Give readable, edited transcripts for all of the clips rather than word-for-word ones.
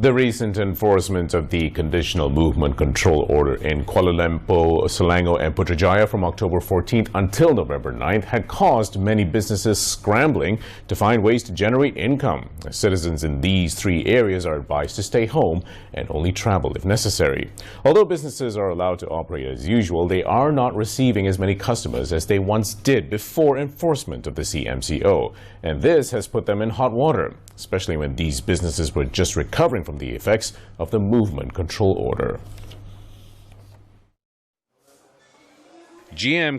The recent enforcement of the Conditional Movement Control Order in Kuala Lumpur, Selangor and Putrajaya from October 14th until November 9th had caused many businesses scrambling to find ways to generate income. Citizens in these three areas are advised to stay home and only travel if necessary. Although businesses are allowed to operate as usual, they are not receiving as many customers as they once did before enforcement of the CMCO. And this has put them in hot water, especially when these businesses were just recovering from the effects of the Movement Control Order.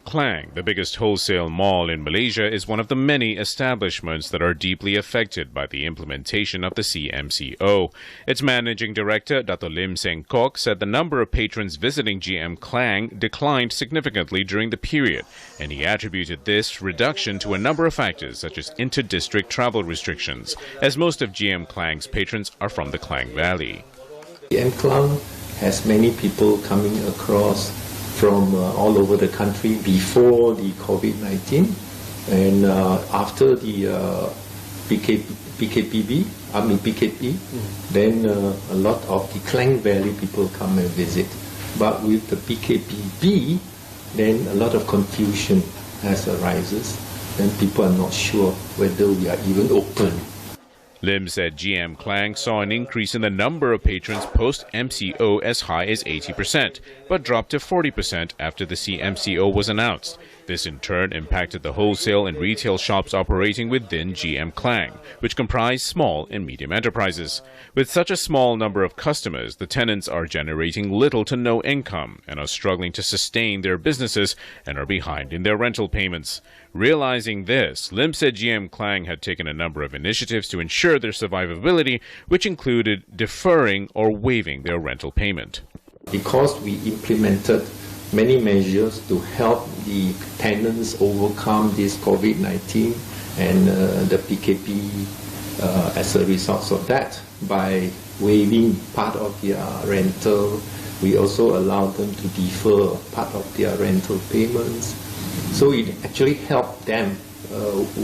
Klang, the biggest wholesale mall in Malaysia, is one of the many establishments that are deeply affected by the implementation of the CMCO. Its managing director, Dato Lim Seng Kok, said the number of patrons visiting Klang declined significantly during the period, and he attributed this reduction to a number of factors such as inter-district travel restrictions, as most of Klang's patrons are from the Klang Valley. Klang has many people coming across from all over the country before the COVID-19, and after the PKP, then a lot of the Klang Valley people come and visit. But with the PKPB, then a lot of confusion has arises, and people are not sure whether we are even open. Lim said Klang saw an increase in the number of patrons post-MCO as high as 80%, but dropped to 40% after the CMCO was announced. This in turn impacted the wholesale and retail shops operating within Klang, which comprise small and medium enterprises. With such a small number of customers, the tenants are generating little to no income and are struggling to sustain their businesses and are behind in their rental payments. Realizing this, Lim said Klang had taken a number of initiatives to ensure their survivability, which included deferring or waiving their rental payment. Because we implemented many measures to help the tenants overcome this COVID-19 and the PKP as a result of that, by waiving part of their rental, we also allowed them to defer part of their rental payments. So it actually helped them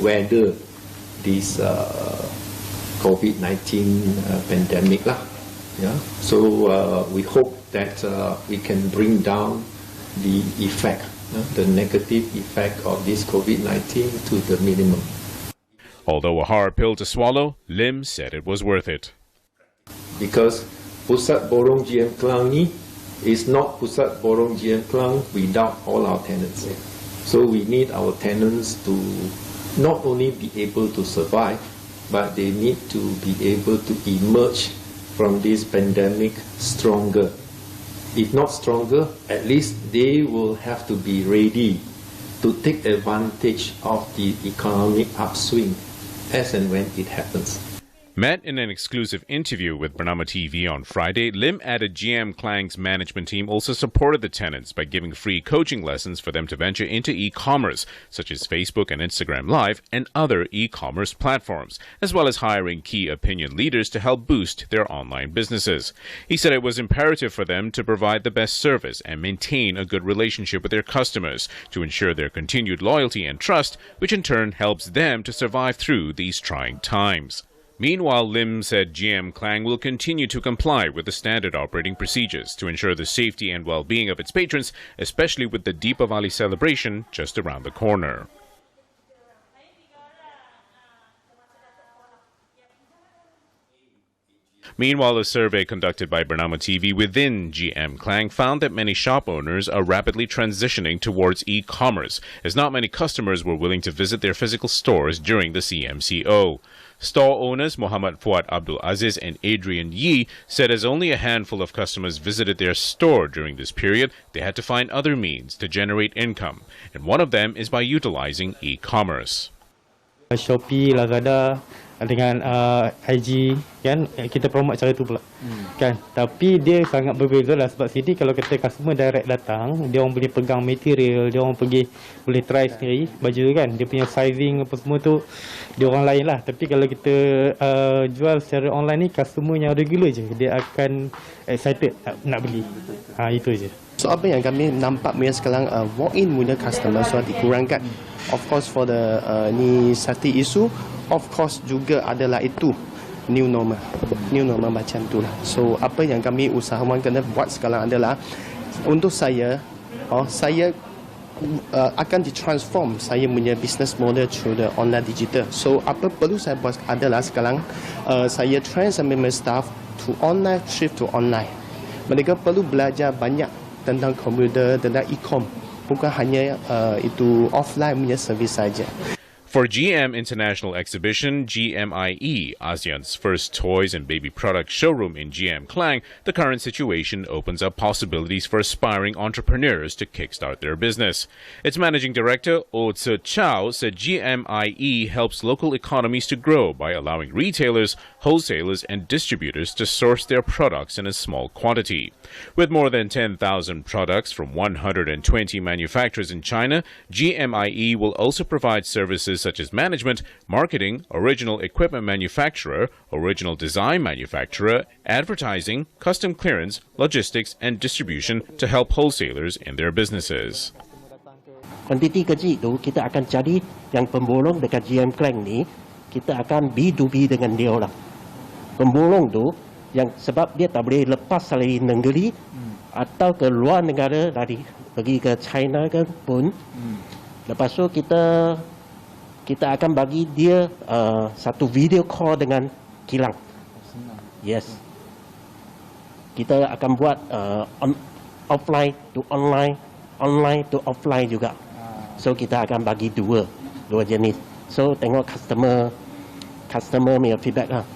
weather this COVID-19 pandemic. Yeah? So we hope that we can bring down the effect, the negative effect of this COVID-19 to the minimum. Although a hard pill to swallow, Lim said it was worth it. Because Pusat Borong Klang ni is not Pusat Borong Klang without all our tenants. So we need our tenants to not only be able to survive, but they need to be able to emerge from this pandemic stronger. If not stronger, at least they will have to be ready to take advantage of the economic upswing as and when it happens. Met in an exclusive interview with Bernama TV on Friday, Lim added Klang's management team also supported the tenants by giving free coaching lessons for them to venture into e-commerce, such as Facebook and Instagram Live and other e-commerce platforms, as well as hiring key opinion leaders to help boost their online businesses. He said it was imperative for them to provide the best service and maintain a good relationship with their customers to ensure their continued loyalty and trust, which in turn helps them to survive through these trying times. Meanwhile, Lim said Klang will continue to comply with the standard operating procedures to ensure the safety and well-being of its patrons, especially with the Deepavali celebration just around the corner. Meanwhile, a survey conducted by Bernama TV within Klang found that many shop owners are rapidly transitioning towards e-commerce, as not many customers were willing to visit their physical stores during the CMCO. Store owners Muhammad Fuad Abdul Aziz and Adrian Yee said as only a handful of customers visited their store during this period, they had to find other means to generate income, and one of them is by utilizing e-commerce. Shopee, Lazada dengan IG kan, kita promote cara tu pula kan, tapi dia sangat berbeza lah, sebab sini kalau kata customer direct datang, dia orang boleh pegang material, dia orang pergi boleh try sendiri baju kan, dia punya sizing apa semua tu dia orang lain lah. Tapi kalau kita jual secara online ni, customer yang regular je dia akan excited nak beli, itu je. So apa yang kami nampak sekarang walk-in muda customer sudah dikurangkan. Of course for the ni safety issue, of course juga adalah itu new normal macam tu lah. So apa yang kami usahawan kena buat sekarang adalah untuk saya akan ditransform saya punya business model through the online digital. So apa perlu saya buat adalah sekarang saya train saya punya staff to online, shift to online. Mereka perlu belajar banyak tentang komputer, tentang e-com, bukan hanya itu offline punya service saja. For GM International Exhibition, GMIE, ASEAN's first toys and baby product showroom in GM Klang, the current situation opens up possibilities for aspiring entrepreneurs to kickstart their business. Its managing director, Oh Tse Chow, said GMIE helps local economies to grow by allowing retailers, wholesalers, and distributors to source their products in a small quantity. With more than 10,000 products from 120 manufacturers in China, GMIE will also provide services such as management, marketing, original equipment manufacturer, original design manufacturer, advertising, custom clearance, logistics, and distribution to help wholesalers in their businesses. Kuantiti kecil itu kita akan cari yang pemborong dekat GM Klang ni, kita akan B2B dengan dia orang. Pemborong tu yang sebab dia tak boleh lepas dari negeri atau ke luar negara, dari pergi ke China ke pun. Lepas tu kita akan bagi dia satu video call dengan kilang. Yes. Kita akan buat offline to online, online to offline juga. So kita akan bagi dua jenis. So tengok customer punya feedback lah.